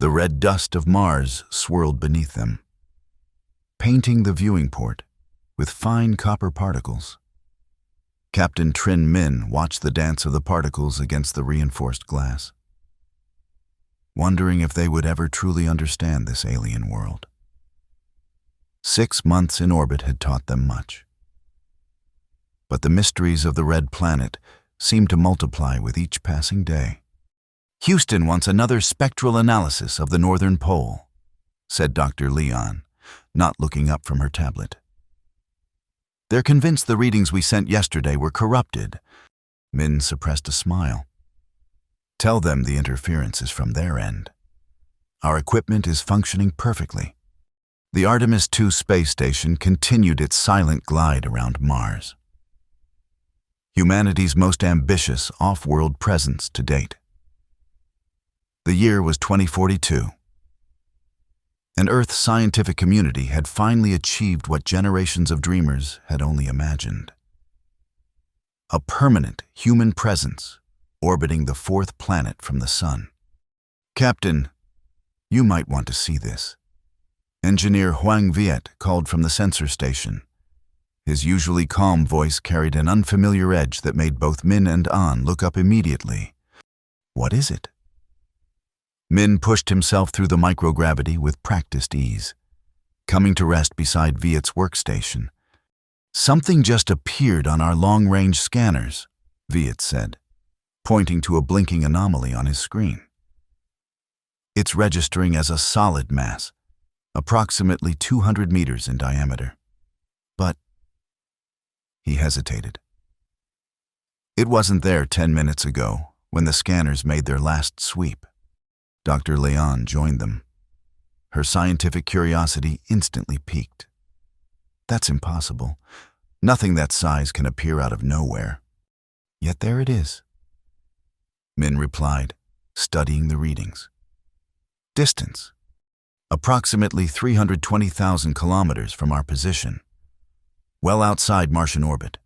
The red dust of Mars swirled beneath them, painting the viewing port with fine copper particles. Captain Trin Min watched the dance of the particles against the reinforced glass, wondering if they would ever truly understand this alien world. 6 months in orbit had taught them much. But the mysteries of the red planet seemed to multiply with each passing day. "Houston wants another spectral analysis of the northern pole," said Dr. Leon, not looking up from her tablet. "They're convinced the readings we sent yesterday were corrupted." Min suppressed a smile. "Tell them the interference is from their end. Our equipment is functioning perfectly." The Artemis II space station continued its silent glide around Mars, humanity's most ambitious off-world presence to date. The year was 2042, and Earth's scientific community had finally achieved what generations of dreamers had only imagined: a permanent human presence orbiting the 4th planet from the Sun. "Captain, you might want to see this," Engineer Huang Viet called from the sensor station. His usually calm voice carried an unfamiliar edge that made both Min and An look up immediately. "What is it?" Min pushed himself through the microgravity with practiced ease, coming to rest beside Viet's workstation. "Something just appeared on our long-range scanners," Viet said, pointing to a blinking anomaly on his screen. "It's registering as a solid mass, approximately 200 meters in diameter. But..." He hesitated. "It wasn't there 10 minutes ago when the scanners made their last sweep." Dr. Leon joined them. Her scientific curiosity instantly piqued. "That's impossible. Nothing that size can appear out of nowhere." "Yet there it is," Min replied, studying the readings. "Distance: approximately 320,000 kilometers from our position. Well outside Martian orbit,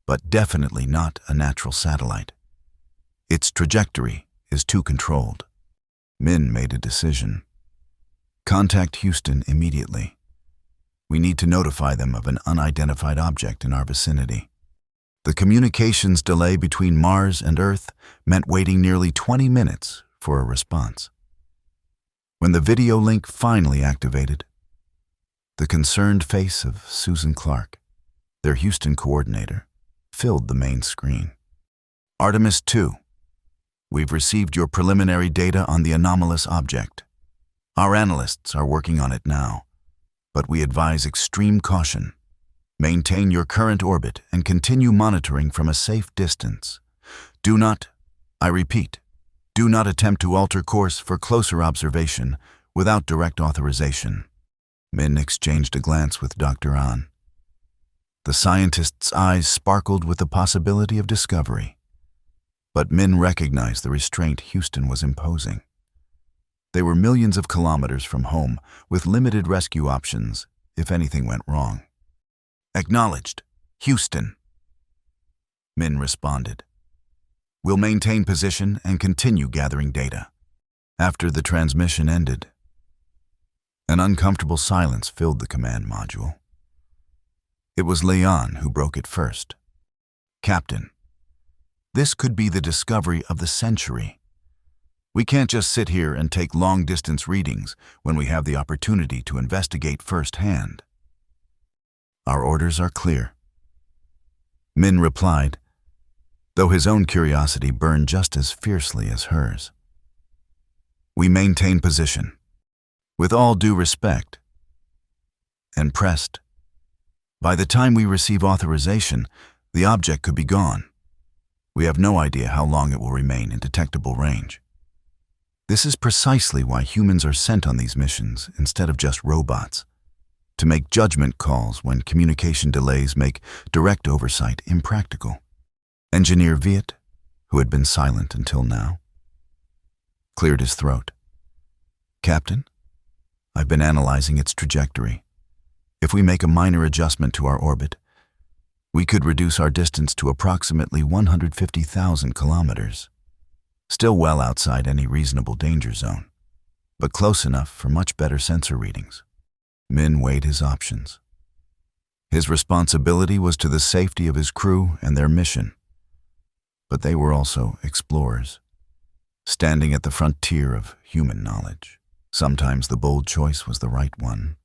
but definitely not a natural satellite. Its trajectory is too controlled." Min made a decision. "Contact Houston immediately. We need to notify them of an unidentified object in our vicinity." The communications delay between Mars and Earth meant waiting nearly 20 minutes for a response. When the video link finally activated, the concerned face of Susan Clark, their Houston coordinator, filled the main screen. "Artemis II, we've received your preliminary data on the anomalous object. Our analysts are working on it now, but we advise extreme caution. Maintain your current orbit and continue monitoring from a safe distance. Do not, I repeat, do not attempt to alter course for closer observation without direct authorization." Min exchanged a glance with Dr. An. The scientist's eyes sparkled with the possibility of discovery. But Min recognized the restraint Houston was imposing. They were millions of kilometers from home, with limited rescue options if anything went wrong. "Acknowledged, Houston," Min responded. "We'll maintain position and continue gathering data." After the transmission ended, an uncomfortable silence filled the command module. It was Leon who broke it first. "Captain, this could be the discovery of the century. We can't just sit here and take long-distance readings when we have the opportunity to investigate firsthand." "Our orders are clear," Min replied, though his own curiosity burned just as fiercely as hers. "We maintain position, with all due respect, and pressed. By the time we receive authorization, the object could be gone. We have no idea how long it will remain in detectable range. This is precisely why humans are sent on these missions instead of just robots, to make judgment calls when communication delays make direct oversight impractical." Engineer Viet, who had been silent until now, cleared his throat. "Captain, I've been analyzing its trajectory. If we make a minor adjustment to our orbit, we could reduce our distance to approximately 150,000 kilometers, still well outside any reasonable danger zone. but close enough for much better sensor readings. Min weighed his options. His responsibility was to the safety of his crew and their mission. But they were also explorers, standing at the frontier of human knowledge. Sometimes the bold choice was the right one.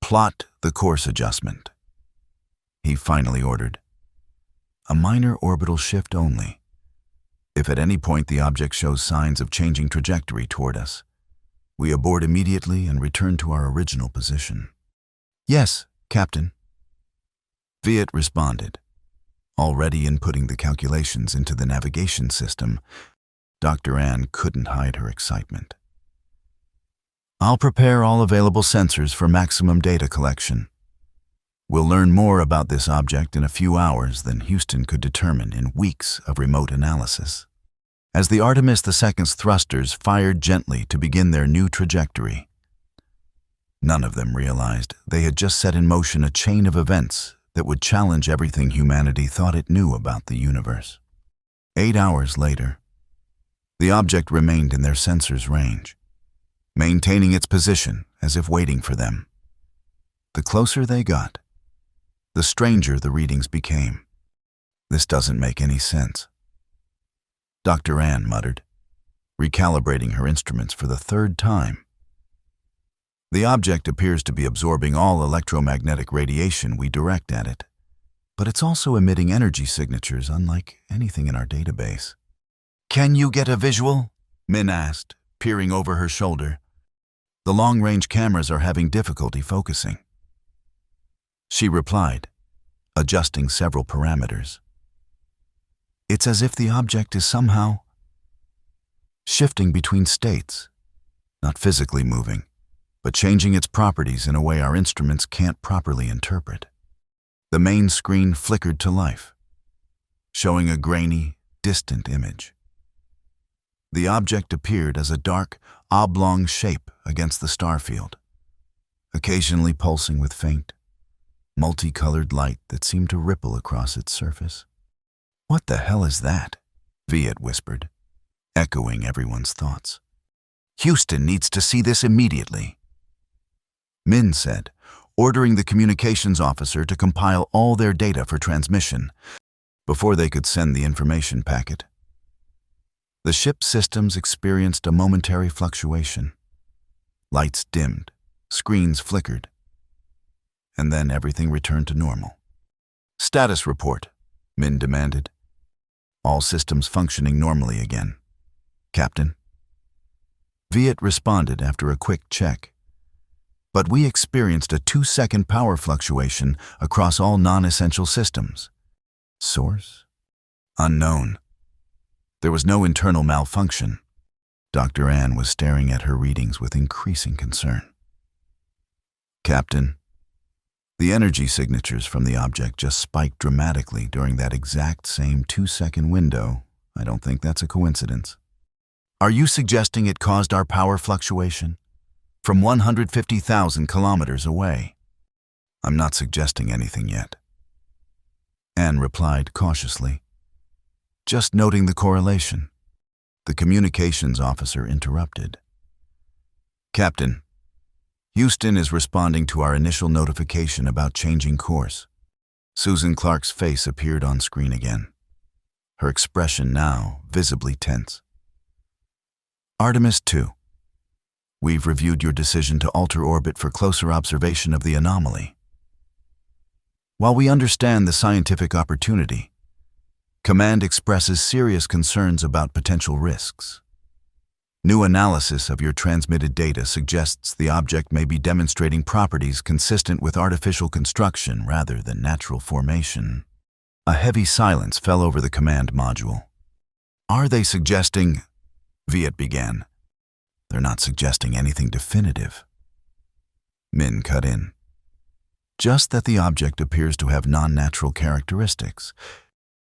Plot the course adjustment, he finally ordered. A minor orbital shift only. If at any point the object shows signs of changing trajectory toward us, we abort immediately and return to our original position. Yes, Captain. Viet responded. Already inputting the calculations into the navigation system, Dr. Ann couldn't hide her excitement. I'll prepare all available sensors for maximum data collection. We'll learn more about this object in a few hours than Houston could determine in weeks of remote analysis. As the Artemis II's thrusters fired gently to begin their new trajectory, none of them realized they had just set in motion a chain of events that would challenge everything humanity thought it knew about the universe. 8 hours later, the object remained in their sensors' range, maintaining its position as if waiting for them. The closer they got, the stranger the readings became. This doesn't make any sense, Dr. Ann muttered, recalibrating her instruments for the 3rd time. The object appears to be absorbing all electromagnetic radiation we direct at it, but it's also emitting energy signatures unlike anything in our database. Can you get a visual? Min asked, peering over her shoulder. The long-range cameras are having difficulty focusing. She replied, adjusting several parameters. It's as if the object is somehow shifting between states, not physically moving, but changing its properties in a way our instruments can't properly interpret. The main screen flickered to life, showing a grainy, distant image. The object appeared as a dark, oblong shape against the starfield, occasionally pulsing with faint, multicolored light that seemed to ripple across its surface. What the hell is that? Viet whispered, echoing everyone's thoughts. Houston needs to see this immediately, Min said, ordering the communications officer to compile all their data for transmission before they could send the information packet. The ship's systems experienced a momentary fluctuation. Lights dimmed, screens flickered, and then everything returned to normal. Status report, Min demanded. All systems functioning normally again, Captain. Viet responded after a quick check. But we experienced a 2-second power fluctuation across all non-essential systems. Source? Unknown. There was no internal malfunction. Dr. Ann was staring at her readings with increasing concern. Captain, the energy signatures from the object just spiked dramatically during that exact same 2-second window. I don't think that's a coincidence. Are you suggesting it caused our power fluctuation? From 150,000 kilometers away? I'm not suggesting anything yet, Anne replied cautiously. Just noting the correlation. The communications officer interrupted. Captain, Houston is responding to our initial notification about changing course. Susan Clark's face appeared on screen again, her expression now visibly tense. Artemis II. We've reviewed your decision to alter orbit for closer observation of the anomaly. While we understand the scientific opportunity, Command expresses serious concerns about potential risks. New analysis of your transmitted data suggests the object may be demonstrating properties consistent with artificial construction rather than natural formation. A heavy silence fell over the command module. Are they suggesting? Viet began. They're not suggesting anything definitive. Min cut in. Just that the object appears to have non-natural characteristics.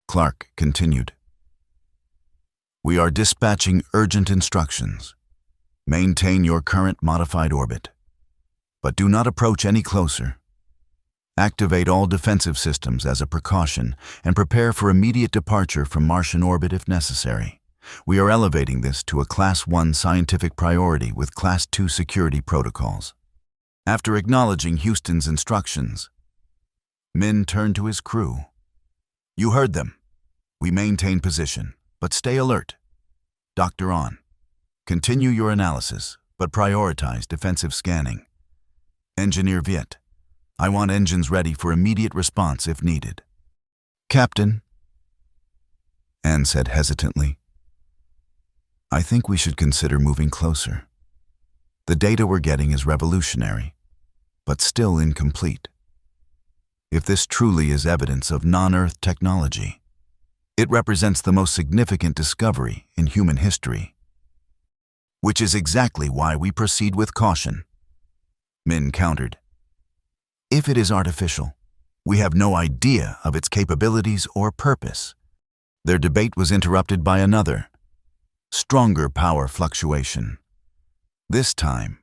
Clark continued. We are dispatching urgent instructions. Maintain your current modified orbit, but do not approach any closer. Activate all defensive systems as a precaution and prepare for immediate departure from Martian orbit if necessary. We are elevating this to a Class 1 scientific priority with Class 2 security protocols. After acknowledging Houston's instructions, Min turned to his crew. You heard them. We maintain position, but stay alert. Doctor on. Continue your analysis, but prioritize defensive scanning. Engineer Viet, I want engines ready for immediate response if needed. Captain, Anne said hesitantly, I think we should consider moving closer. The data we're getting is revolutionary, but still incomplete. If this truly is evidence of non-Earth technology, it represents the most significant discovery in human history. Which is exactly why we proceed with caution. Min countered. If it is artificial, we have no idea of its capabilities or purpose. Their debate was interrupted by another, stronger power fluctuation. This time,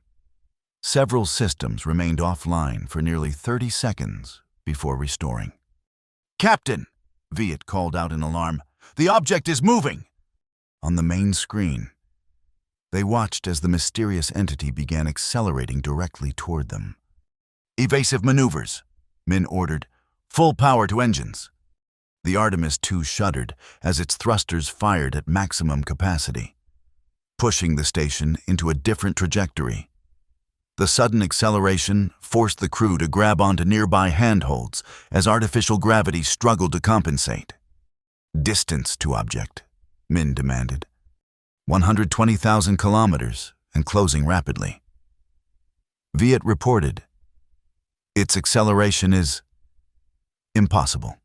several systems remained offline for nearly 30 seconds before restoring. Captain, Viet called out in alarm, the object is moving! On the main screen, they watched as the mysterious entity began accelerating directly toward them. Evasive maneuvers, Min ordered. Full power to engines. The Artemis II shuddered as its thrusters fired at maximum capacity, pushing the station into a different trajectory. The sudden acceleration forced the crew to grab onto nearby handholds as artificial gravity struggled to compensate. Distance to object, Min demanded. 120,000 kilometers and closing rapidly. Viet reported. Its acceleration is impossible.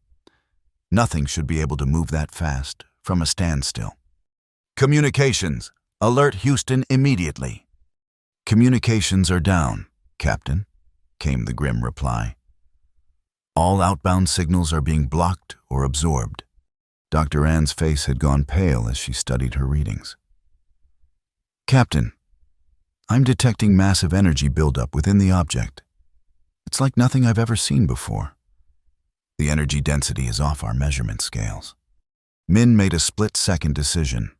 Nothing should be able to move that fast from a standstill. Communications. Alert Houston immediately. Communications are down, Captain, came the grim reply. All outbound signals are being blocked or absorbed. Dr. Ann's face had gone pale as she studied her readings. Captain, I'm detecting massive energy buildup within the object. It's like nothing I've ever seen before. The energy density is off our measurement scales. Min made a split-second decision.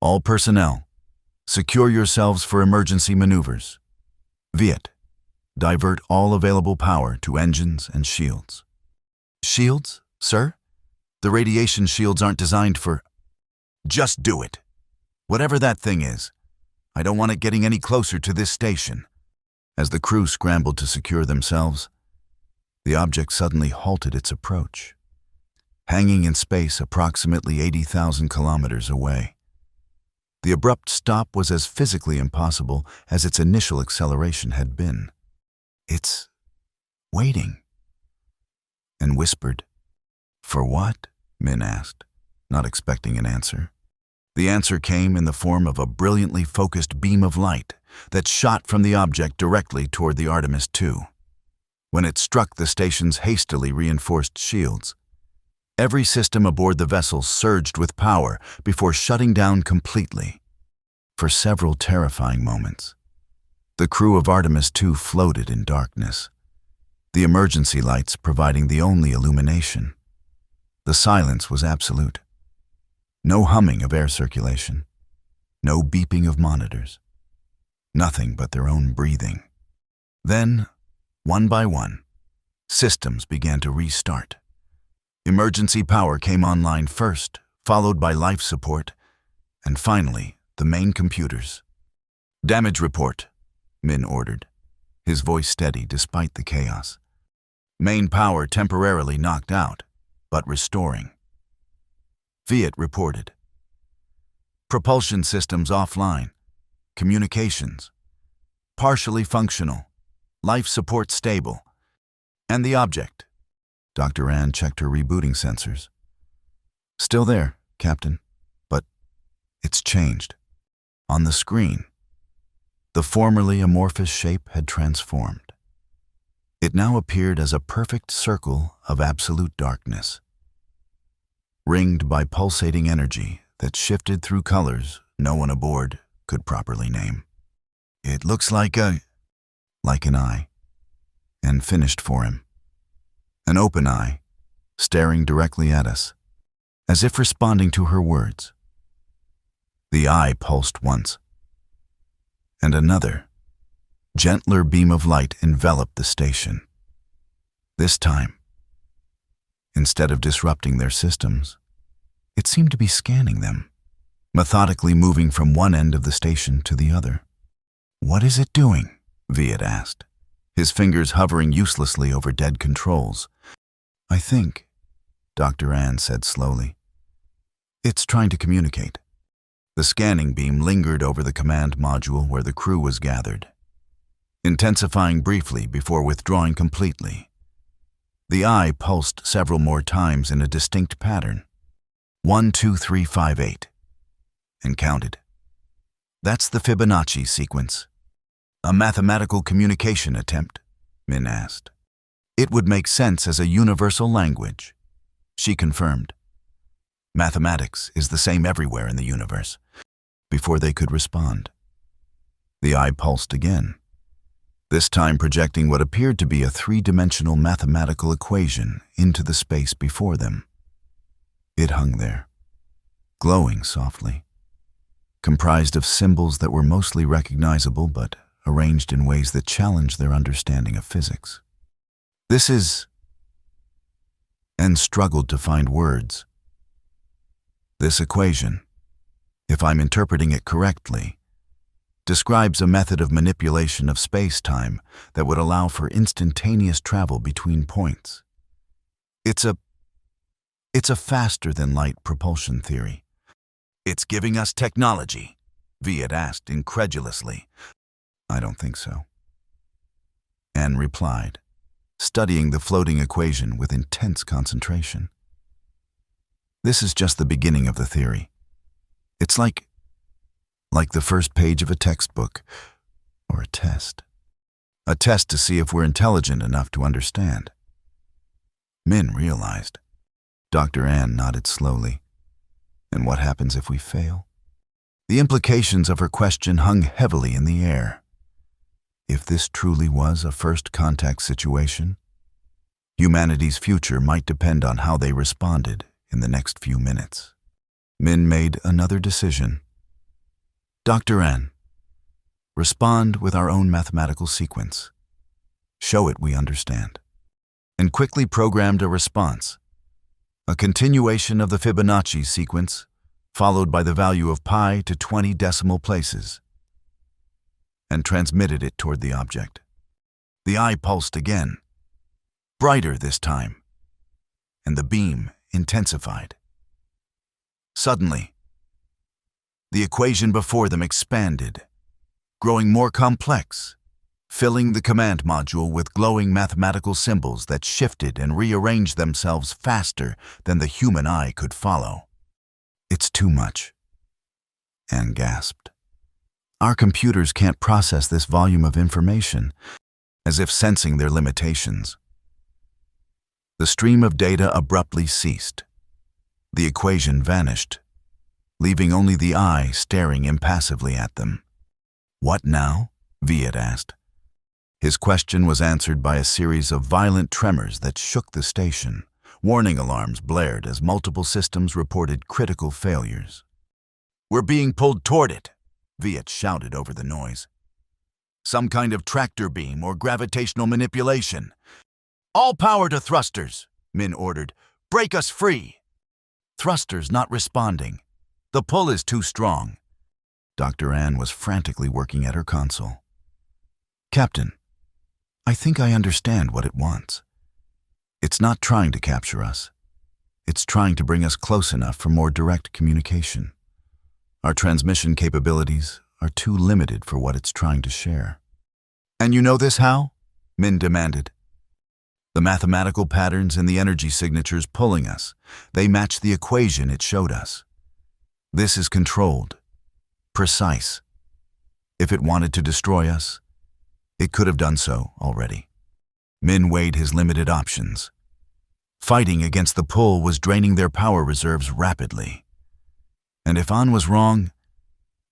All personnel, secure yourselves for emergency maneuvers. Viet, divert all available power to engines and shields. Shields, sir? The radiation shields aren't designed for... Just do it. Whatever that thing is, I don't want it getting any closer to this station. As the crew scrambled to secure themselves, the object suddenly halted its approach, hanging in space approximately 80,000 kilometers away. The abrupt stop was as physically impossible as its initial acceleration had been. It's waiting. And whispered. For what? Min asked, not expecting an answer. The answer came in the form of a brilliantly focused beam of light that shot from the object directly toward the Artemis II. When it struck the station's hastily reinforced shields, every system aboard the vessel surged with power before shutting down completely. For several terrifying moments, the crew of Artemis II floated in darkness, the emergency lights providing the only illumination. The silence was absolute. No humming of air circulation, no beeping of monitors, nothing but their own breathing. Then, one by one, systems began to restart. Emergency power came online first, followed by life support, and finally, the main computers. Damage report, Min ordered, his voice steady despite the chaos. Main power temporarily knocked out, but restoring. Viet reported. Propulsion systems offline. Communications. Partially functional. Life support stable. And the object. Dr. Ann checked her rebooting sensors. Still there, Captain, but it's changed. On the screen, the formerly amorphous shape had transformed. It now appeared as a perfect circle of absolute darkness, ringed by pulsating energy that shifted through colors no one aboard could properly name. It looks like an eye, and finished for him. An open eye, staring directly at us, as if responding to her words. The eye pulsed once, and another, gentler beam of light enveloped the station. This time, instead of disrupting their systems, it seemed to be scanning them, methodically moving from one end of the station to the other. "What is it doing?" Viet asked, his fingers hovering uselessly over dead controls. "I think," Dr. Ann said slowly, "it's trying to communicate." The scanning beam lingered over the command module where the crew was gathered, intensifying briefly before withdrawing completely. The eye pulsed several more times in a distinct pattern. 1, 2, 3, 5, 8, and counted. "That's the Fibonacci sequence." "A mathematical communication attempt?" Min asked. "It would make sense as a universal language," she confirmed. "Mathematics is the same everywhere in the universe." Before they could respond, the eye pulsed again, this time projecting what appeared to be a three-dimensional mathematical equation into the space before them. It hung there, glowing softly, comprised of symbols that were mostly recognizable but arranged in ways that challenged their understanding of physics. "This is..." and struggled to find words. "This equation, if I'm interpreting it correctly, describes a method of manipulation of space-time that would allow for instantaneous travel between points. It's a faster-than-light propulsion theory." "It's giving us technology?" Viet asked incredulously. "I don't think so," Anne replied, studying the floating equation with intense concentration. "This is just the beginning of the theory. It's like the first page of a textbook, or a test. A test to see if we're intelligent enough to understand." Min realized. Dr. Ann nodded slowly. "And what happens if we fail?" The implications of her question hung heavily in the air. If this truly was a first contact situation, humanity's future might depend on how they responded in the next few minutes. Min made another decision. "Dr. Ann, respond with our own mathematical sequence. Show it we understand." And quickly programmed a response, a continuation of the Fibonacci sequence, followed by the value of pi to 20 decimal places, and transmitted it toward the object. The eye pulsed again, brighter this time, and the beam intensified. Suddenly, the equation before them expanded, growing more complex, filling the command module with glowing mathematical symbols that shifted and rearranged themselves faster than the human eye could follow. "It's too much," Anne gasped. "Our computers can't process this volume of information," as if sensing their limitations. The stream of data abruptly ceased. The equation vanished, leaving only the eye staring impassively at them. "What now?" Viet asked. His question was answered by a series of violent tremors that shook the station. Warning alarms blared as multiple systems reported critical failures. "We're being pulled toward it," Viet shouted over the noise. "Some kind of tractor beam or gravitational manipulation." "All power to thrusters," Min ordered. "Break us free." "Thrusters not responding. The pull is too strong." Dr. Ann was frantically working at her console. "Captain, I think I understand what it wants. It's not trying to capture us. It's trying to bring us close enough for more direct communication. Our transmission capabilities are too limited for what it's trying to share." "And you know this how?" Min demanded. "The mathematical patterns in the energy signatures pulling us. They match the equation it showed us. This is controlled, precise. If it wanted to destroy us, it could have done so already." Min weighed his limited options. Fighting against the pull was draining their power reserves rapidly. And if An was wrong,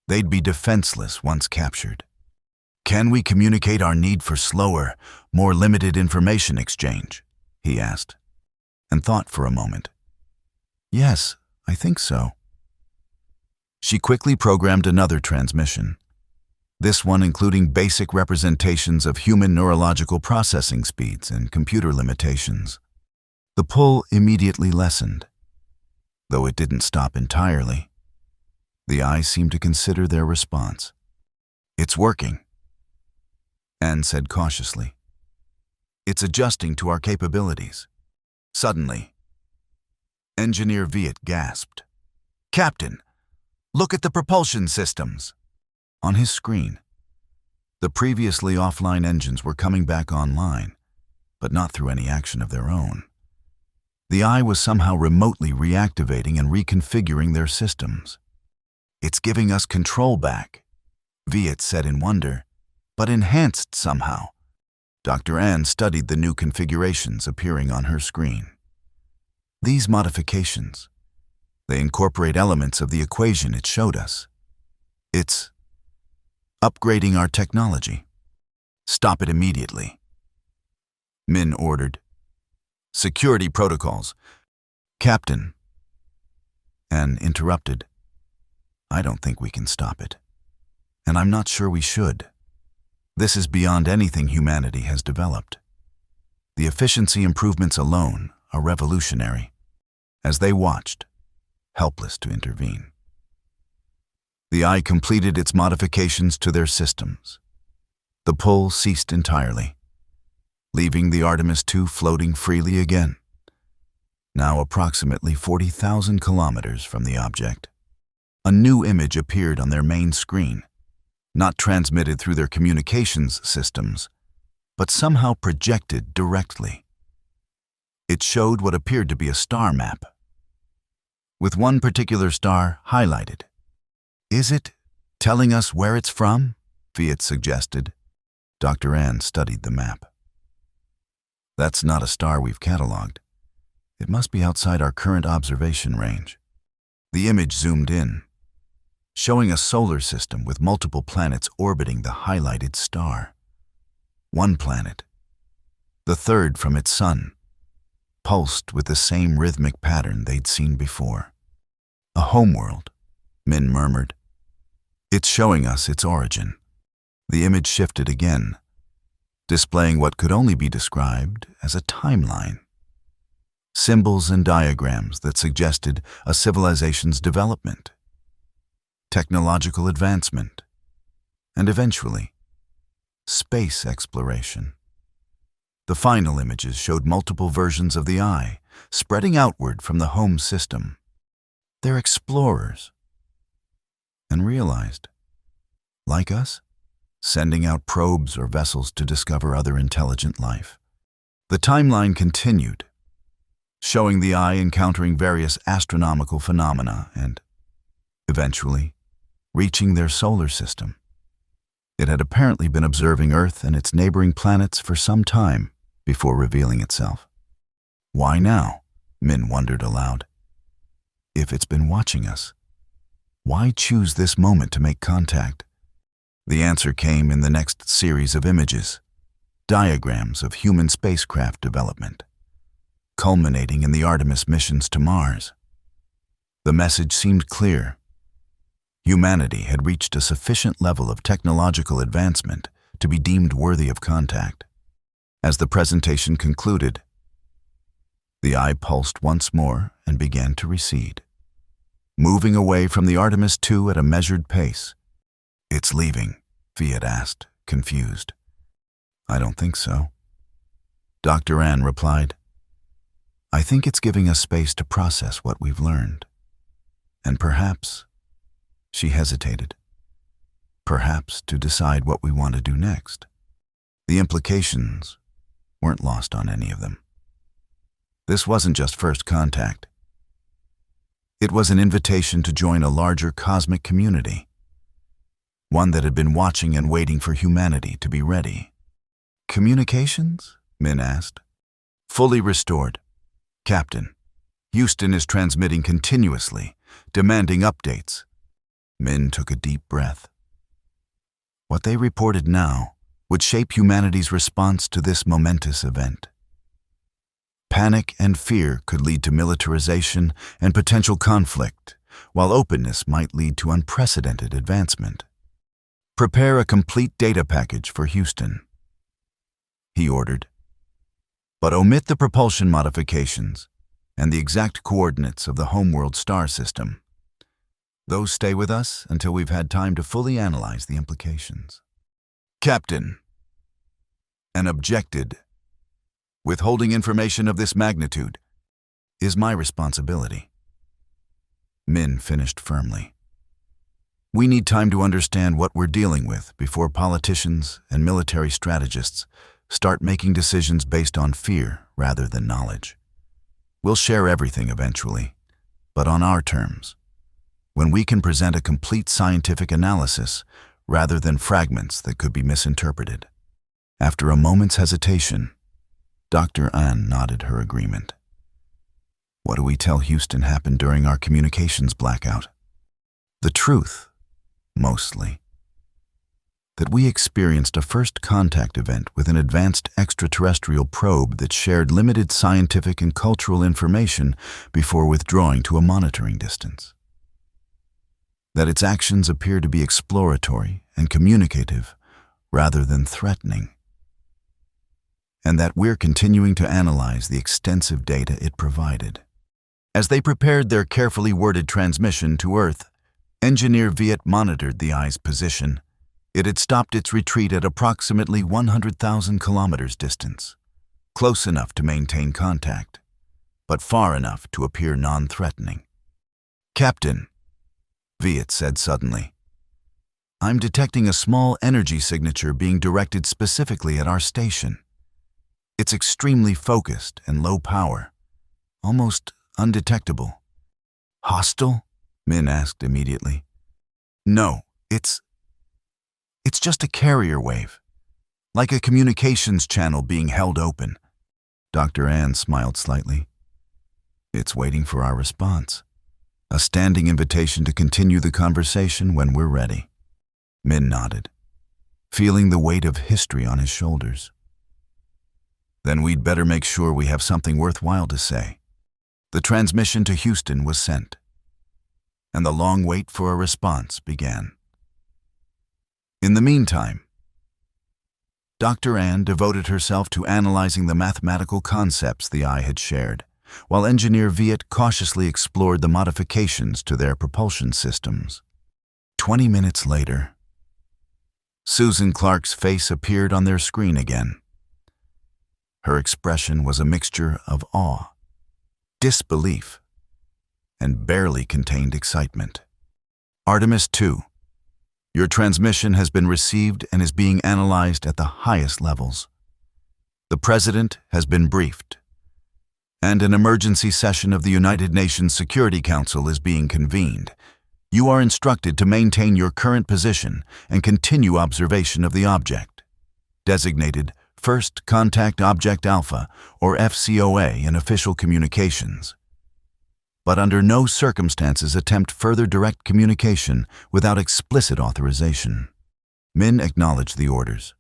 they'd be defenseless once captured. "Can we communicate our need for slower, more limited information exchange?" he asked, and thought for a moment. "Yes, I think so." She quickly programmed another transmission, this one including basic representations of human neurological processing speeds and computer limitations. The pull immediately lessened, though it didn't stop entirely. The eye seemed to consider their response. "It's working," Anne said cautiously. "It's adjusting to our capabilities." Suddenly, Engineer Viet gasped. "Captain, look at the propulsion systems!" On his screen, the previously offline engines were coming back online, but not through any action of their own. The eye was somehow remotely reactivating and reconfiguring their systems. "It's giving us control back," Viet said in wonder, "but enhanced somehow." Dr. Anne studied the new configurations appearing on her screen. These modifications, they incorporate elements of the equation it showed us. It's upgrading our technology. "Stop it immediately," Min ordered. "Security protocols." "Captain," Anne interrupted, "I don't think we can stop it. And I'm not sure we should. This is beyond anything humanity has developed. The efficiency improvements alone are revolutionary." As they watched, helpless to intervene, the eye completed its modifications to their systems. The pull ceased entirely, leaving the Artemis II floating freely again, now approximately 40,000 kilometers from the object. A new image appeared on their main screen, not transmitted through their communications systems, but somehow projected directly. It showed what appeared to be a star map, with one particular star highlighted. "Is it telling us where it's from?" Viet suggested. Dr. Anne studied the map. "That's not a star we've cataloged. It must be outside our current observation range." The image zoomed in, showing a solar system with multiple planets orbiting the highlighted star. One planet, the third from its sun, pulsed with the same rhythmic pattern they'd seen before. "A homeworld," Min murmured. "It's showing us its origin." The image shifted again, displaying what could only be described as a timeline. Symbols and diagrams that suggested a civilization's development, technological advancement, and eventually, space exploration. The final images showed multiple versions of the eye, spreading outward from the home system. They're explorers, and realized, like us, sending out probes or vessels to discover other intelligent life. The timeline continued, showing the eye encountering various astronomical phenomena and, eventually, reaching their solar system. It had apparently been observing Earth and its neighboring planets for some time before revealing itself. "Why now?" Min wondered aloud. "If it's been watching us, why choose this moment to make contact?" The answer came in the next series of images, diagrams of human spacecraft development, culminating in the Artemis missions to Mars. The message seemed clear. Humanity had reached a sufficient level of technological advancement to be deemed worthy of contact. As the presentation concluded, the eye pulsed once more and began to recede, moving away from the Artemis II at a measured pace. "It's leaving?" Viet asked, confused. "I don't think so," Dr. Anne replied. "I think it's giving us space to process what we've learned. And perhaps," she hesitated, "perhaps to decide what we want to do next." The implications weren't lost on any of them. This wasn't just first contact. It was an invitation to join a larger cosmic community, one that had been watching and waiting for humanity to be ready. "Communications?" Min asked. "Fully restored. Captain, Houston is transmitting continuously, demanding updates." Min took a deep breath. What they reported now would shape humanity's response to this momentous event. Panic and fear could lead to militarization and potential conflict, while openness might lead to unprecedented advancement. "Prepare a complete data package for Houston," he ordered, "but omit the propulsion modifications and the exact coordinates of the homeworld star system. Those stay with us until we've had time to fully analyze the implications." "Captain," Ann objected, "withholding information of this magnitude is my responsibility." Min finished firmly. "We need time to understand what we're dealing with before politicians and military strategists start making decisions based on fear rather than knowledge. We'll share everything eventually, but on our terms, when we can present a complete scientific analysis rather than fragments that could be misinterpreted." After a moment's hesitation, Dr. Ann nodded her agreement. "What do we tell Houston happened during our communications blackout?" "The truth, mostly. That we experienced a first contact event with an advanced extraterrestrial probe that shared limited scientific and cultural information before withdrawing to a monitoring distance. That its actions appear to be exploratory and communicative rather than threatening. And that we're continuing to analyze the extensive data it provided." As they prepared their carefully worded transmission to Earth, Engineer Viet monitored the eye's position. It had stopped its retreat at approximately 100,000 kilometers distance, close enough to maintain contact, but far enough to appear non-threatening. "Captain," Viet said suddenly, "I'm detecting a small energy signature being directed specifically at our station. It's extremely focused and low power, almost undetectable." "Hostile?" Min asked immediately. "No, it's just a carrier wave, like a communications channel being held open." Dr. Ann smiled slightly. "It's waiting for our response. A standing invitation to continue the conversation when we're ready." Min nodded, feeling the weight of history on his shoulders. "Then we'd better make sure we have something worthwhile to say." The transmission to Houston was sent, and the long wait for a response began. In the meantime, Dr. Ann devoted herself to analyzing the mathematical concepts the eye had shared, while Engineer Viet cautiously explored the modifications to their propulsion systems. 20 minutes later, Susan Clark's face appeared on their screen again. Her expression was a mixture of awe, disbelief, and barely contained excitement. "Artemis 2. Your transmission has been received and is being analyzed at the highest levels. The President has been briefed, and an emergency session of the United Nations Security Council is being convened. You are instructed to maintain your current position and continue observation of the object, designated First Contact Object Alpha, or FCOA in official communications. But under no circumstances attempt further direct communication without explicit authorization." Min acknowledged the orders,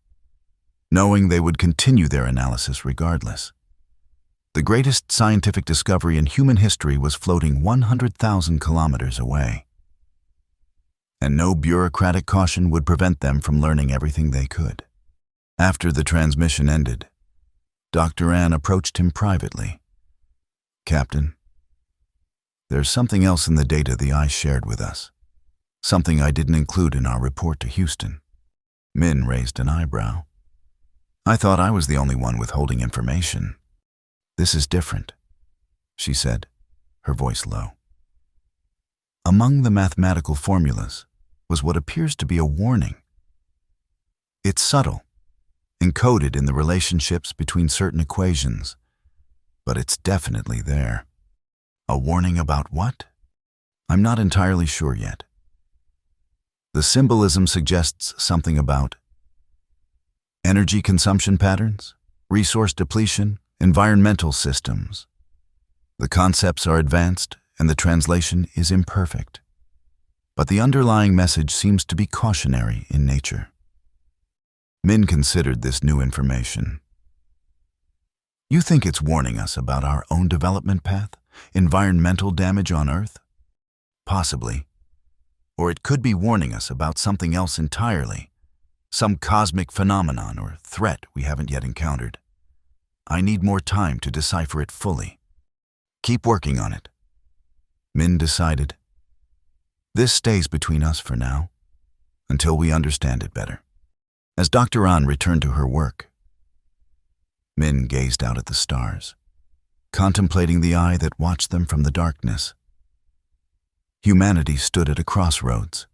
knowing they would continue their analysis regardless. The greatest scientific discovery in human history was floating 100,000 kilometers away, and no bureaucratic caution would prevent them from learning everything they could. After the transmission ended, Dr. Ann approached him privately. "Captain, there's something else in the data the eye shared with us, something I didn't include in our report to Houston." Min raised an eyebrow. "I thought I was the only one withholding information." "This is different," she said, her voice low. "Among the mathematical formulas was what appears to be a warning. It's subtle, encoded in the relationships between certain equations, but it's definitely there." "A warning about what?" "I'm not entirely sure yet. The symbolism suggests something about energy consumption patterns, resource depletion, environmental systems. The concepts are advanced and the translation is imperfect, but the underlying message seems to be cautionary in nature." Min considered this new information. "You think it's warning us about our own development path? Environmental damage on Earth?" possibly. Or it could be warning us about something else entirely, some cosmic phenomenon or threat we haven't yet encountered. I need more time to decipher it fully. Keep working on it, Min decided. This stays between us for now, until we understand it better. As Dr. An returned to her work, Min gazed out at the stars, contemplating the eye that watched them from the darkness. Humanity stood at a crossroads,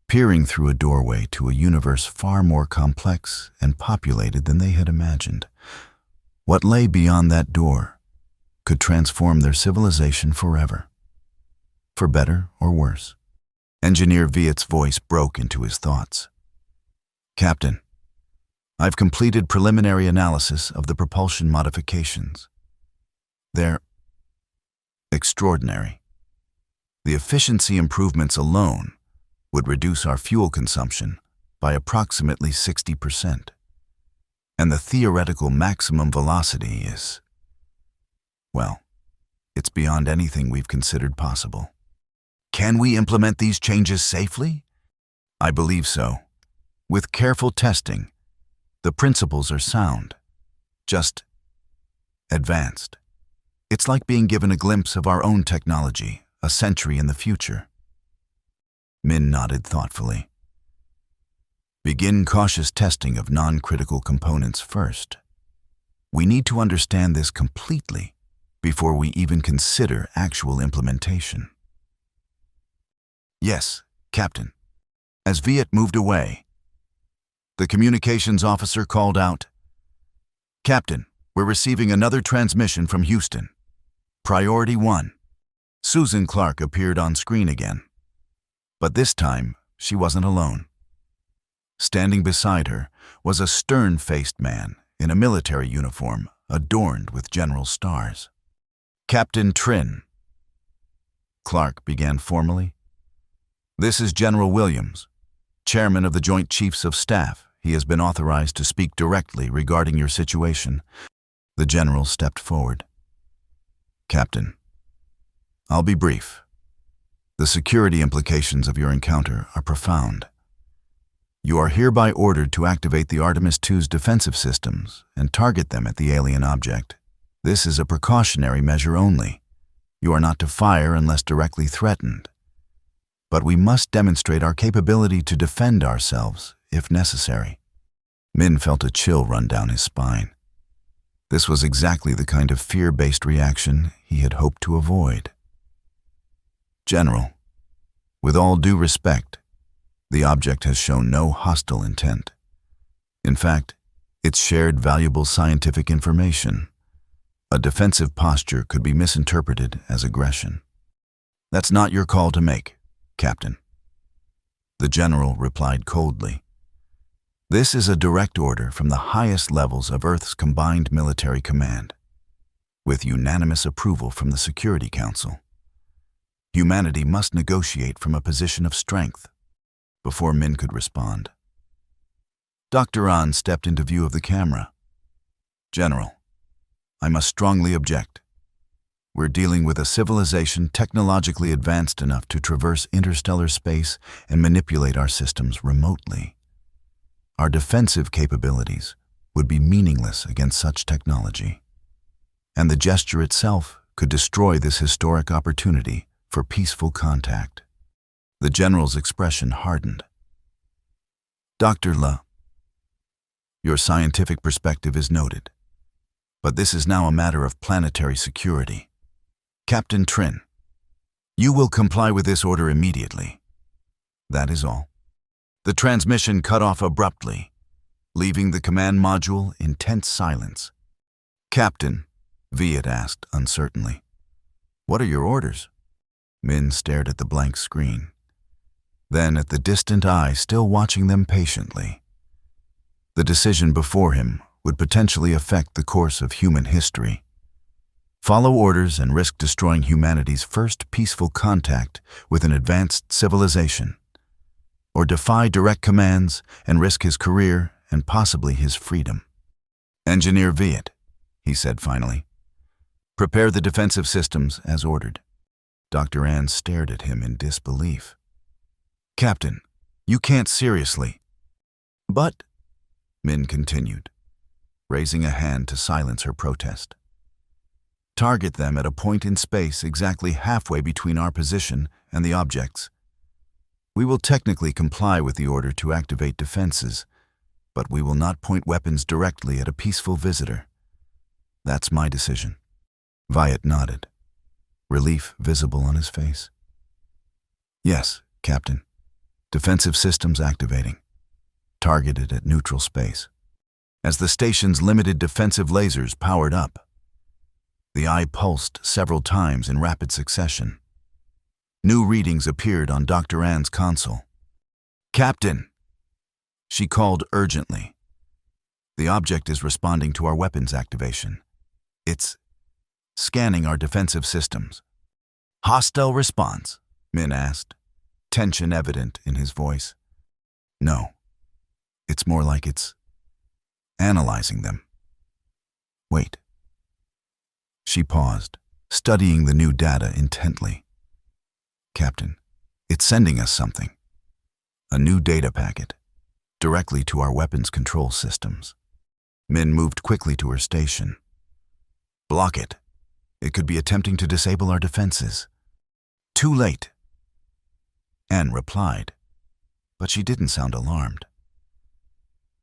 peering through a doorway to a universe far more complex and populated than they had imagined. What lay beyond that door could transform their civilization forever, for better or worse. Engineer Viet's voice broke into his thoughts. Captain, I've completed preliminary analysis of the propulsion modifications. They're extraordinary. The efficiency improvements alone would reduce our fuel consumption by approximately 60%. And the theoretical maximum velocity is, well, it's beyond anything we've considered possible. Can we implement these changes safely? I believe so. With careful testing, the principles are sound, just advanced. It's like being given a glimpse of our own technology a century in the future. Min nodded thoughtfully. Begin cautious testing of non-critical components first. We need to understand this completely before we even consider actual implementation. Yes, Captain. As Viet moved away, the communications officer called out, Captain, we're receiving another transmission from Houston. Priority 1. Susan Clark appeared on screen again. But this time, she wasn't alone. Standing beside her was a stern-faced man in a military uniform adorned with general stars. Captain Trin. Clark began formally. This is General Williams, Chairman of the Joint Chiefs of Staff. He has been authorized to speak directly regarding your situation. The general stepped forward. Captain, I'll be brief. The security implications of your encounter are profound. You are hereby ordered to activate the Artemis II's defensive systems and target them at the alien object. This is a precautionary measure only. You are not to fire unless directly threatened. But we must demonstrate our capability to defend ourselves if necessary. Min felt a chill run down his spine. This was exactly the kind of fear-based reaction he had hoped to avoid. General, with all due respect, the object has shown no hostile intent. In fact, it's shared valuable scientific information. A defensive posture could be misinterpreted as aggression. That's not your call to make, Captain. The general replied coldly. This is a direct order from the highest levels of Earth's combined military command, with unanimous approval from the Security Council. Humanity must negotiate from a position of strength. Before Min could respond, Dr. An stepped into view of the camera. General, I must strongly object. We're dealing with a civilization technologically advanced enough to traverse interstellar space and manipulate our systems remotely. Our defensive capabilities would be meaningless against such technology, and the gesture itself could destroy this historic opportunity for peaceful contact. The general's expression hardened. Dr. La, your scientific perspective is noted, but this is now a matter of planetary security. Captain Trin, you will comply with this order immediately. That is all. The transmission cut off abruptly, leaving the command module in tense silence. Captain, Viet asked uncertainly, what are your orders? Min stared at the blank screen, then at the distant eye still watching them patiently. The decision before him would potentially affect the course of human history. Follow orders and risk destroying humanity's first peaceful contact with an advanced civilization, or defy direct commands and risk his career and possibly his freedom. Engineer Viet, he said finally, prepare the defensive systems as ordered. Dr. Ann stared at him in disbelief. "Captain, you can't seriously." "But," Min continued, raising a hand to silence her protest. "Target them at a point in space exactly halfway between our position and the objects. We will technically comply with the order to activate defenses, but we will not point weapons directly at a peaceful visitor. That's my decision." Wyatt nodded, relief visible on his face. "Yes, Captain. Defensive systems activating. Targeted at neutral space." As the station's limited defensive lasers powered up, the eye pulsed several times in rapid succession. New readings appeared on Dr. Ann's console. "Captain!" she called urgently. "The object is responding to our weapons activation. It's scanning our defensive systems." "Hostile response?" Min asked, tension evident in his voice. "No. It's more like it's analyzing them." "Wait." She paused, studying the new data intently. "Captain, it's sending us something. A new data packet, directly to our weapons control systems." Min moved quickly to her station. "Block it. It could be attempting to disable our defenses." "Too late," Anne replied, but she didn't sound alarmed.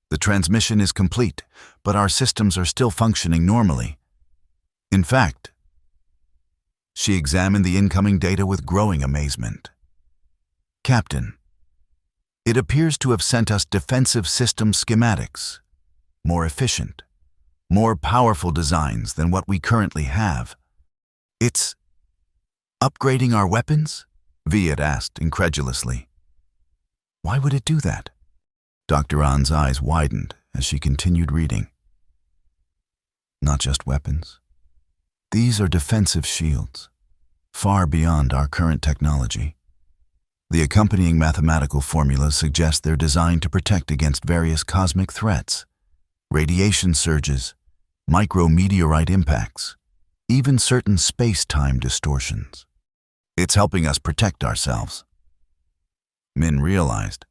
"The transmission is complete, but our systems are still functioning normally. In fact," she examined the incoming data with growing amazement. "Captain, it appears to have sent us defensive system schematics, more efficient, more powerful designs than what we currently have. It's upgrading our weapons?" Wyatt asked incredulously. "Why would it do that?" Dr. Ann's eyes widened as she continued reading. "Not just weapons. These are defensive shields, far beyond our current technology. The accompanying mathematical formulas suggest they're designed to protect against various cosmic threats, radiation surges, micrometeorite impacts, even certain space-time distortions. It's helping us protect ourselves." Min realized,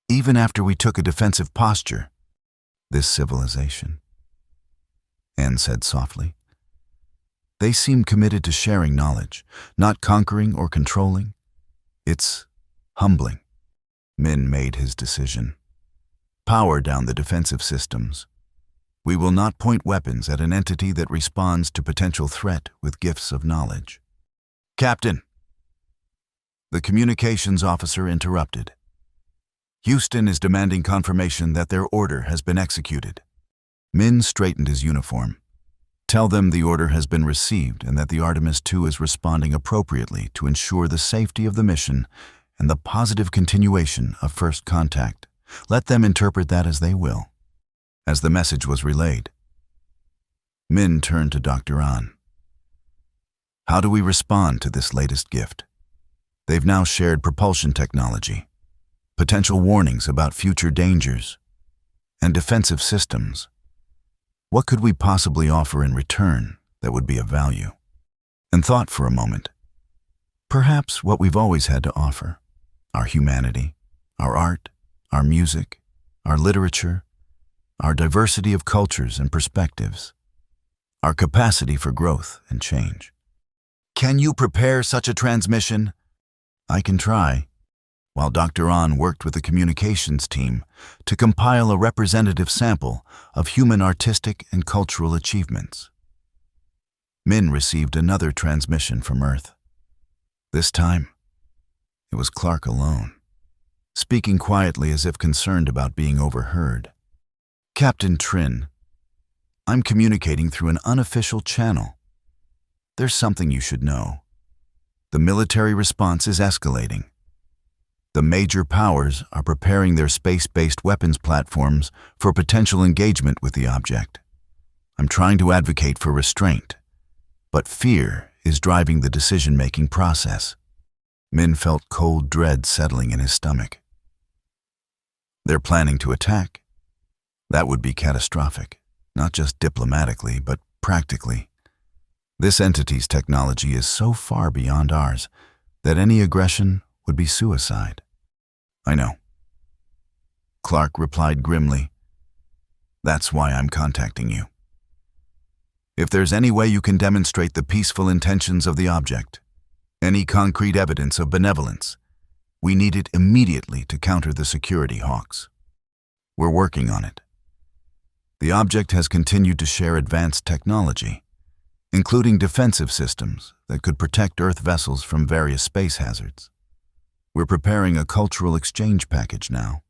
even after we took a defensive posture, this civilization, Anne said softly, they seem committed to sharing knowledge, not conquering or controlling. It's humbling. Min made his decision. Power down the defensive systems. We will not point weapons at an entity that responds to potential threat with gifts of knowledge. "Captain!" The communications officer interrupted. "Houston is demanding confirmation that their order has been executed." Min straightened his uniform. "Tell them the order has been received and that the Artemis II is responding appropriately to ensure the safety of the mission and the positive continuation of first contact. Let them interpret that as they will." As the message was relayed, Min turned to Dr. Ann. "How do we respond to this latest gift? They've now shared propulsion technology, potential warnings about future dangers, and defensive systems. What could we possibly offer in return that would be of value?" And thought for a moment. Perhaps what we've always had to offer: our humanity, our art, our music, our literature, our diversity of cultures and perspectives, our capacity for growth and change. "Can you prepare such a transmission?" "I can try," while Dr. Ann worked with the communications team to compile a representative sample of human artistic and cultural achievements. Min received another transmission from Earth. This time, it was Clark alone, speaking quietly as if concerned about being overheard. "Captain Trin, I'm communicating through an unofficial channel. There's something you should know. The military response is escalating. The major powers are preparing their space-based weapons platforms for potential engagement with the object. I'm trying to advocate for restraint, but fear is driving the decision-making process." Min felt cold dread settling in his stomach. "They're planning to attack? That would be catastrophic, not just diplomatically, but practically. This entity's technology is so far beyond ours that any aggression would be suicide. I know. Clark replied grimly. That's why I'm contacting you. If there's any way you can demonstrate the peaceful intentions of the object, any concrete evidence of benevolence, we need it immediately to counter the security hawks. We're working on it. The object has continued to share advanced technology, including defensive systems that could protect Earth vessels from various space hazards. We're preparing a cultural exchange package now.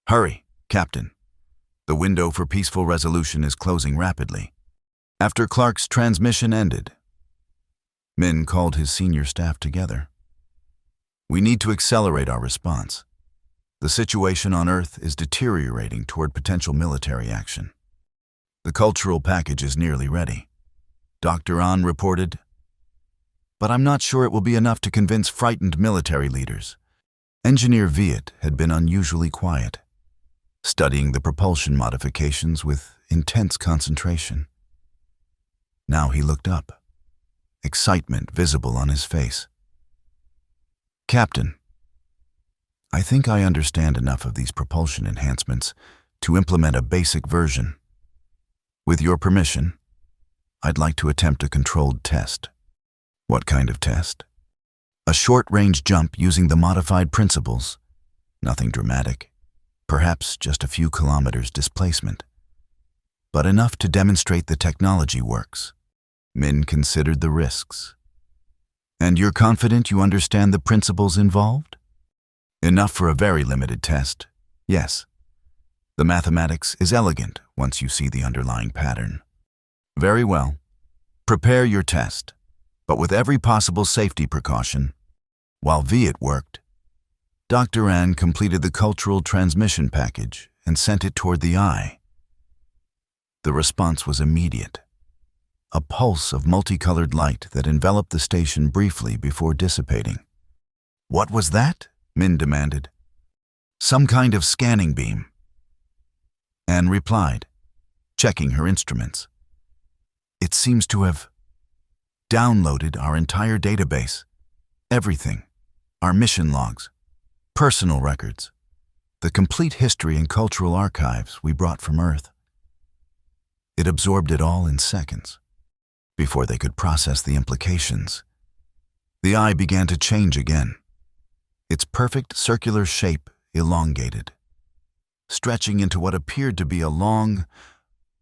Hurry, Captain. The window for peaceful resolution is closing rapidly. After Clark's transmission ended, Min called his senior staff together. We need to accelerate our response. The situation on Earth is deteriorating toward potential military action. The cultural package is nearly ready. Dr. An reported, but I'm not sure it will be enough to convince frightened military leaders. Engineer Viet had been unusually quiet, studying the propulsion modifications with intense concentration. Now he looked up, excitement visible on his face. Captain, I think I understand enough of these propulsion enhancements to implement a basic version. With your permission, I'd like to attempt a controlled test. What kind of test? A short-range jump using the modified principles. Nothing dramatic. Perhaps just a few kilometers displacement. But enough to demonstrate the technology works. Min considered the risks. And you're confident you understand the principles involved? Enough for a very limited test, yes. The mathematics is elegant once you see the underlying pattern. Very well. Prepare your test, but with every possible safety precaution. While Viet worked, Dr. An completed the cultural transmission package and sent it toward the eye. The response was immediate. A pulse of multicolored light that enveloped the station briefly before dissipating. What was that? Min demanded. Some kind of scanning beam. Anne replied, checking her instruments. It seems to have downloaded our entire database. Everything. Our mission logs, personal records, the complete history and cultural archives we brought from Earth. It absorbed it all in seconds. Before they could process the implications, the eye began to change again. Its perfect circular shape elongated, stretching into what appeared to be a long,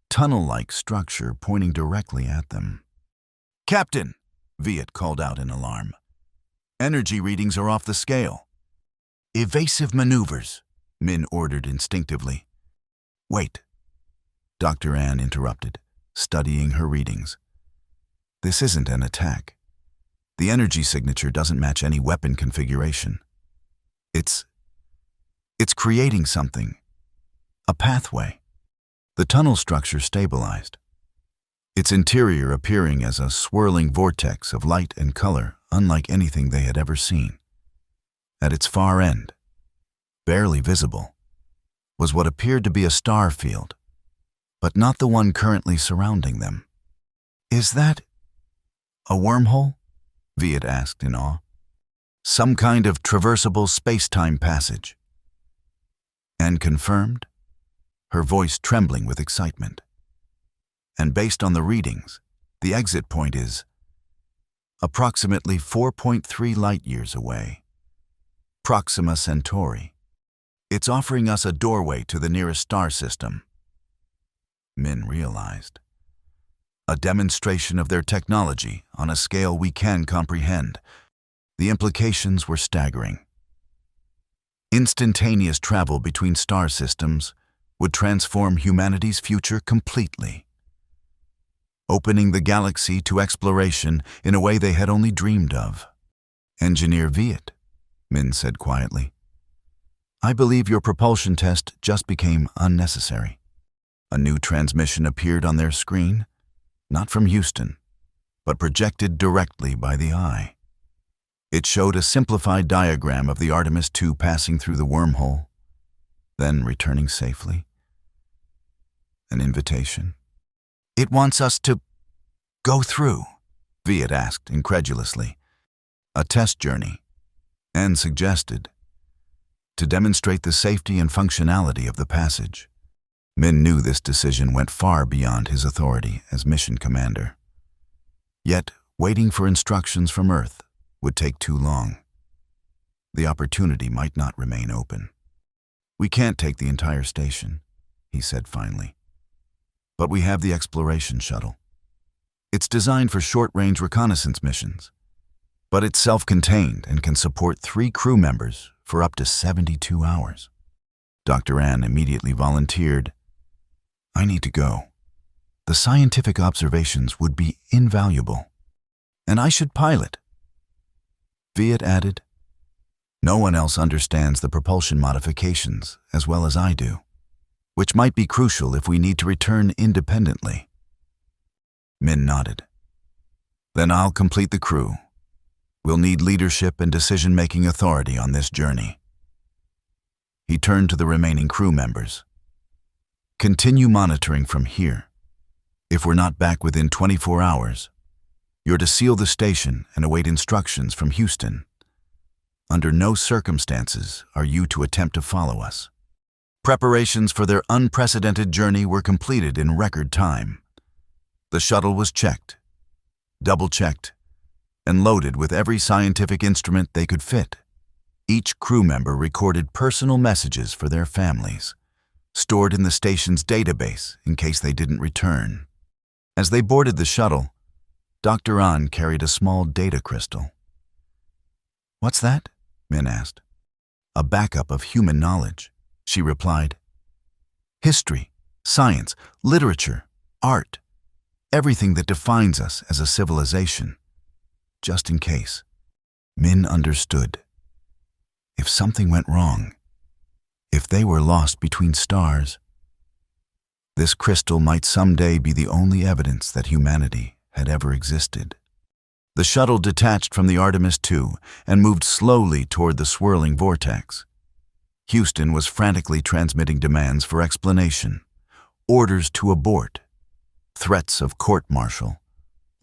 tunnel-like structure pointing directly at them. Captain, Viet called out in alarm. Energy readings are off the scale. Evasive maneuvers, Min ordered instinctively. Wait, Dr. An interrupted, studying her readings. This isn't an attack. The energy signature doesn't match any weapon configuration. It's creating something. A pathway. The tunnel structure stabilized, its interior appearing as a swirling vortex of light and color unlike anything they had ever seen. At its far end, barely visible, was what appeared to be a star field, but not the one currently surrounding them. Is that a wormhole? Viet asked in awe. Some kind of traversable space-time passage. And confirmed, her voice trembling with excitement. And based on the readings, the exit point is approximately 4.3 light-years away. Proxima Centauri. It's offering us a doorway to the nearest star system. Min realized. A demonstration of their technology on a scale we can comprehend. The implications were staggering. Instantaneous travel between star systems would transform humanity's future completely, opening the galaxy to exploration in a way they had only dreamed of. Engineer Viet, Min said quietly, I believe your propulsion test just became unnecessary. A new transmission appeared on their screen, not from Houston, but projected directly by the eye. It showed a simplified diagram of the Artemis II passing through the wormhole, then returning safely. An invitation. It wants us to go through, Viet asked incredulously. A test journey, Anne suggested, to demonstrate the safety and functionality of the passage. Min knew this decision went far beyond his authority as mission commander. Yet, waiting for instructions from Earth would take too long. The opportunity might not remain open. "We can't take the entire station," he said finally. "But we have the exploration shuttle. It's designed for short-range reconnaissance missions, but it's self-contained and can support 3 crew members for up to 72 hours. Dr. Ann immediately volunteered. "I need to go. The scientific observations would be invaluable. And I should pilot." Viet added, "No one else understands the propulsion modifications as well as I do, which might be crucial if we need to return independently." Min nodded. "Then I'll complete the crew. We'll need leadership and decision-making authority on this journey." He turned to the remaining crew members. "Continue monitoring from here. If we're not back within 24 hours, you're to seal the station and await instructions from Houston. Under no circumstances are you to attempt to follow us." Preparations for their unprecedented journey were completed in record time. The shuttle was checked, double-checked, and loaded with every scientific instrument they could fit. Each crew member recorded personal messages for their families, stored in the station's database in case they didn't return. As they boarded the shuttle, Dr. An carried a small data crystal. "What's that?" Min asked. "A backup of human knowledge," she replied. "History, science, literature, art, everything that defines us as a civilization. Just in case." Min understood. If something went wrong, if they were lost between stars, this crystal might someday be the only evidence that humanity had ever existed. The shuttle detached from the Artemis II and moved slowly toward the swirling vortex. Houston was frantically transmitting demands for explanation, orders to abort, threats of court-martial,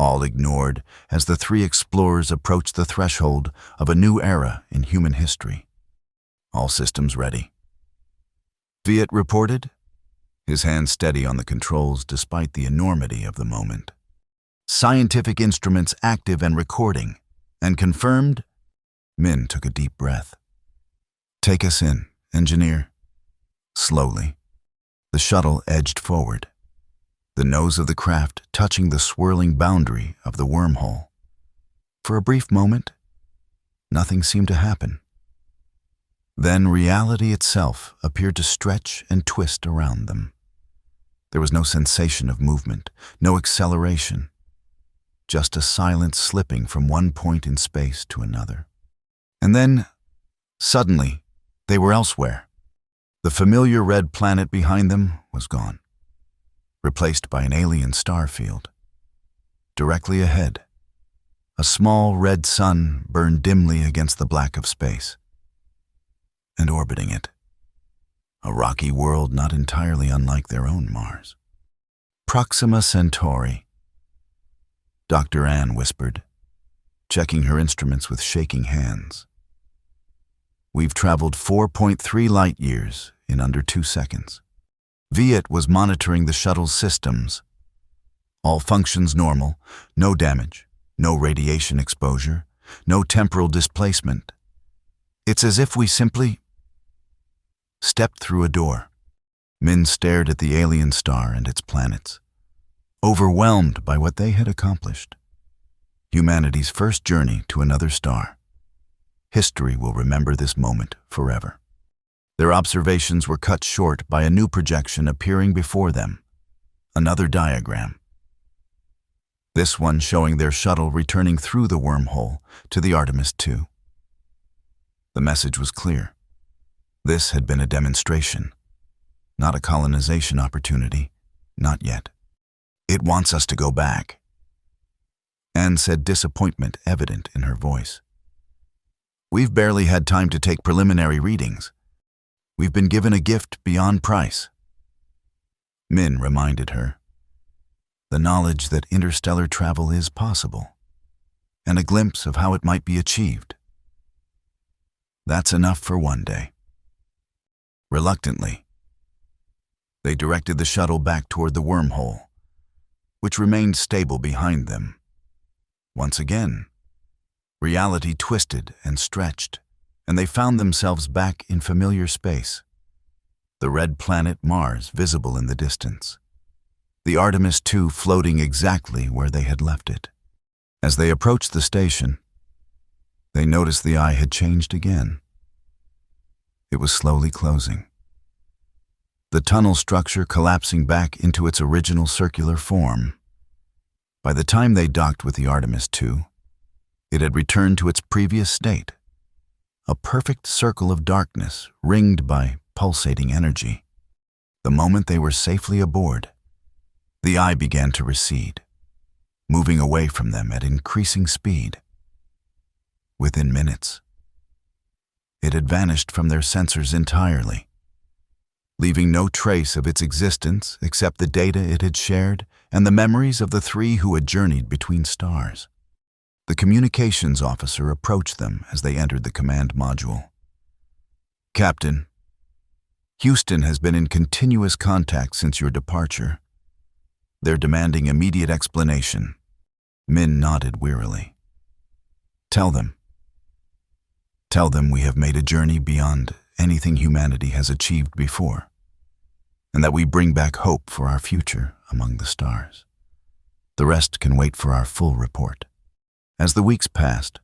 all ignored as the 3 explorers approached the threshold of a new era in human history. "All systems ready," Viet reported, his hand steady on the controls despite the enormity of the moment. "Scientific instruments active and recording, and confirmed." Min took a deep breath. "Take us in, engineer." Slowly, the shuttle edged forward, the nose of the craft touching the swirling boundary of the wormhole. For a brief moment, nothing seemed to happen. Then reality itself appeared to stretch and twist around them. There was no sensation of movement, no acceleration, just a silent slipping from one point in space to another. And then, suddenly, they were elsewhere. The familiar red planet behind them was gone, replaced by an alien star field. Directly ahead, a small red sun burned dimly against the black of space. And orbiting it, a rocky world not entirely unlike their own Mars. "Proxima Centauri," Dr. Ann whispered, checking her instruments with shaking hands. "We've traveled 4.3 light-years in under 2 seconds. Viet was monitoring the shuttle's systems. All functions normal, no damage, no radiation exposure, no temporal displacement. It's as if we simply stepped through a door." Min stared at the alien star and its planets, overwhelmed by what they had accomplished. Humanity's first journey to another star. History will remember this moment forever. Their observations were cut short by a new projection appearing before them, another diagram. This one showing their shuttle returning through the wormhole to the Artemis II. The message was clear. This had been a demonstration, not a colonization opportunity, not yet. "It wants us to go back," Anne said, disappointment evident in her voice. "We've barely had time to take preliminary readings. We've been given a gift beyond price." Min reminded her, the knowledge that interstellar travel is possible, and a glimpse of how it might be achieved. That's enough for one day. Reluctantly, they directed the shuttle back toward the wormhole, which remained stable behind them. Once again, reality twisted and stretched, and they found themselves back in familiar space. The red planet Mars visible in the distance. The Artemis II floating exactly where they had left it. As they approached the station, they noticed the eye had changed again. It was slowly closing. The tunnel structure collapsing back into its original circular form. By the time they docked with the Artemis II, it had returned to its previous state, a perfect circle of darkness ringed by pulsating energy. The moment they were safely aboard, the eye began to recede, moving away from them at increasing speed. Within minutes, it had vanished from their sensors entirely, leaving no trace of its existence except the data it had shared and the memories of the three who had journeyed between stars. The communications officer approached them as they entered the command module. "Captain, Houston has been in continuous contact since your departure. They're demanding immediate explanation." Min nodded wearily. Tell them we have made a journey beyond anything humanity has achieved before, and that we bring back hope for our future among the stars. The rest can wait for our full report." As the weeks passed,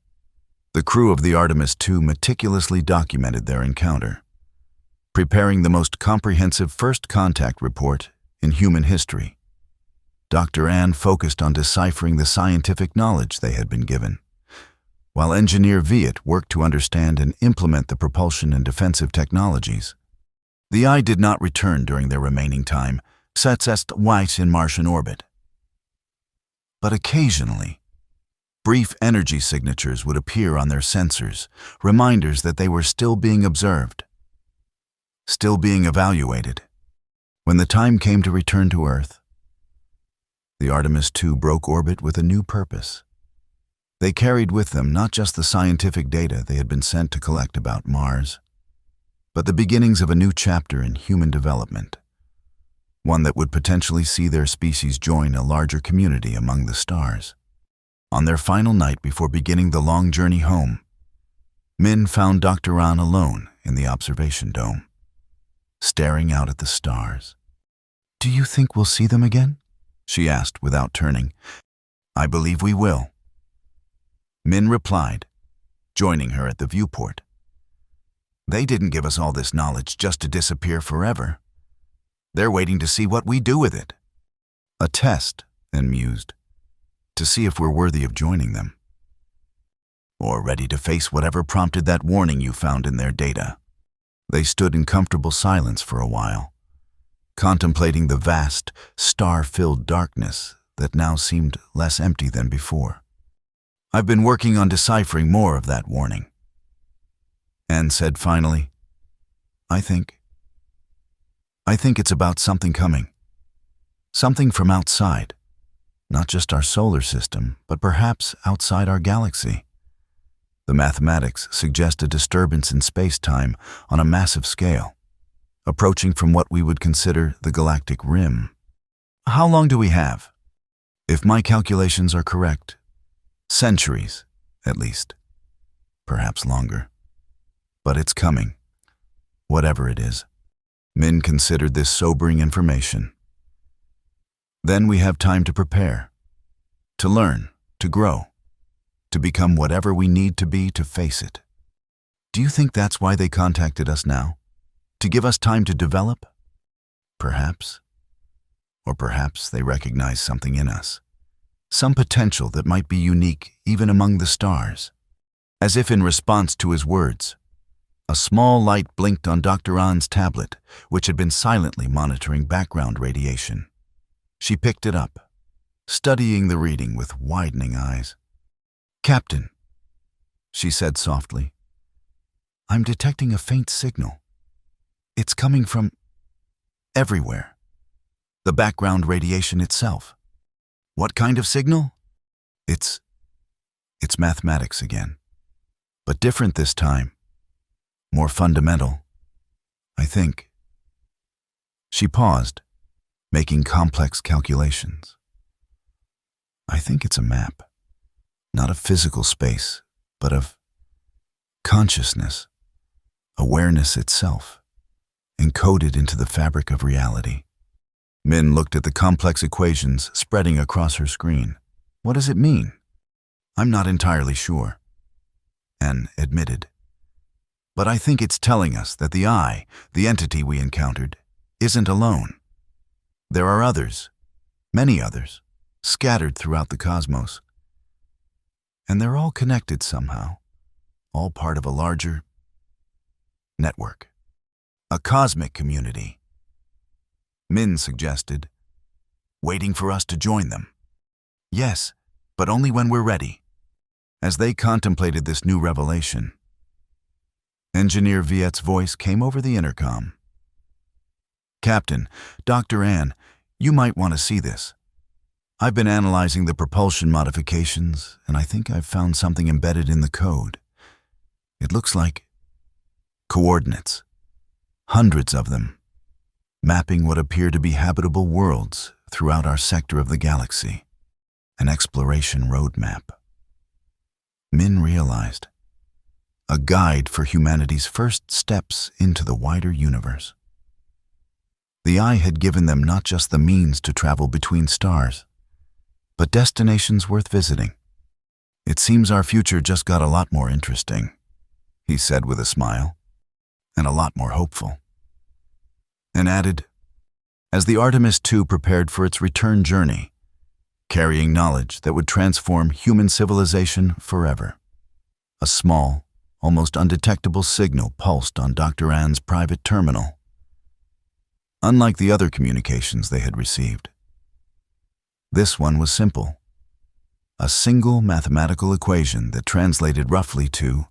the crew of the Artemis II meticulously documented their encounter, preparing the most comprehensive first contact report in human history. Dr. Ann focused on deciphering the scientific knowledge they had been given, while Engineer Viet worked to understand and implement the propulsion and defensive technologies. The eye did not return during their remaining time, such as twice in Martian orbit. But occasionally, brief energy signatures would appear on their sensors, reminders that they were still being observed, still being evaluated. When the time came to return to Earth, the Artemis II broke orbit with a new purpose. They carried with them not just the scientific data they had been sent to collect about Mars, but the beginnings of a new chapter in human development, one that would potentially see their species join a larger community among the stars. On their final night before beginning the long journey home, Min found Dr. An alone in the observation dome, staring out at the stars. "Do you think we'll see them again?" she asked without turning. "I believe we will," Min replied, joining her at the viewport. "They didn't give us all this knowledge just to disappear forever. They're waiting to see what we do with it." "A test," Min mused, "to see if we're worthy of joining them. Or ready to face whatever prompted that warning you found in their data." They stood in comfortable silence for a while, contemplating the vast, star-filled darkness that now seemed less empty than before. "I've been working on deciphering more of that warning," Anne said finally. I think it's about something coming. Something from outside. Not just our solar system, but perhaps outside our galaxy. The mathematics suggest a disturbance in space-time on a massive scale, approaching from what we would consider the galactic rim. How long do we have? If my calculations are correct, centuries, at least. Perhaps longer. But it's coming, whatever it is. Min considered this sobering information. Then we have time to prepare, to learn, to grow, to become whatever we need to be to face it. Do you think that's why they contacted us now? To give us time to develop? Perhaps. Or perhaps they recognize something in us. Some potential that might be unique even among the stars. As if in response to his words, a small light blinked on Dr. An's tablet, which had been silently monitoring background radiation. She picked it up, studying the reading with widening eyes. "Captain," she said softly, "I'm detecting a faint signal. It's coming from everywhere. The background radiation itself." "What kind of signal?" It's It's mathematics again. But different this time. More fundamental, I think. She paused, making complex calculations. I think it's a map. Not of physical space, but of consciousness, awareness itself, encoded into the fabric of reality. Min looked at the complex equations spreading across her screen. What does it mean? I'm not entirely sure, Anne admitted. But I think it's telling us that the I, the entity we encountered, isn't alone. There are others, many others, scattered throughout the cosmos. And they're all connected somehow, all part of a larger network, a cosmic community. Min suggested, waiting for us to join them. Yes, but only when we're ready. As they contemplated this new revelation, Engineer Viet's voice came over the intercom. Captain, Dr. Anne, you might want to see this. I've been analyzing the propulsion modifications, and I think I've found something embedded in the code. It looks like coordinates, hundreds of them, mapping what appear to be habitable worlds throughout our sector of the galaxy, an exploration roadmap. Min realized, a guide for humanity's first steps into the wider universe. The Eye had given them not just the means to travel between stars, but destinations worth visiting. It seems our future just got a lot more interesting, he said with a smile, and a lot more hopeful. And added, as the Artemis II prepared for its return journey, carrying knowledge that would transform human civilization forever. A small, almost undetectable signal pulsed on Dr. Anne's private terminal. Unlike the other communications they had received, this one was simple. A single mathematical equation that translated roughly to,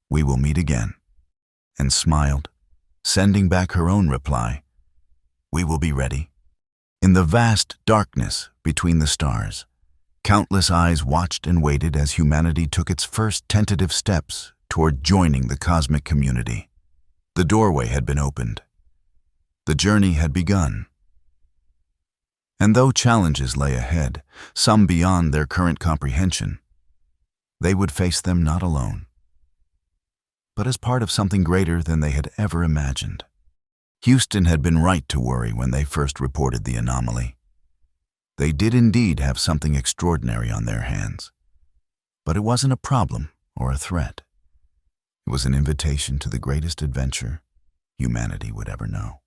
"We will meet again," and smiled, sending back her own reply, "We will be ready." In the vast darkness between the stars, countless eyes watched and waited as humanity took its first tentative steps toward joining the cosmic community. The doorway had been opened. The journey had begun. And though challenges lay ahead, some beyond their current comprehension, they would face them not alone, but as part of something greater than they had ever imagined. Houston had been right to worry when they first reported the anomaly. They did indeed have something extraordinary on their hands, but it wasn't a problem or a threat. It was an invitation to the greatest adventure humanity would ever know.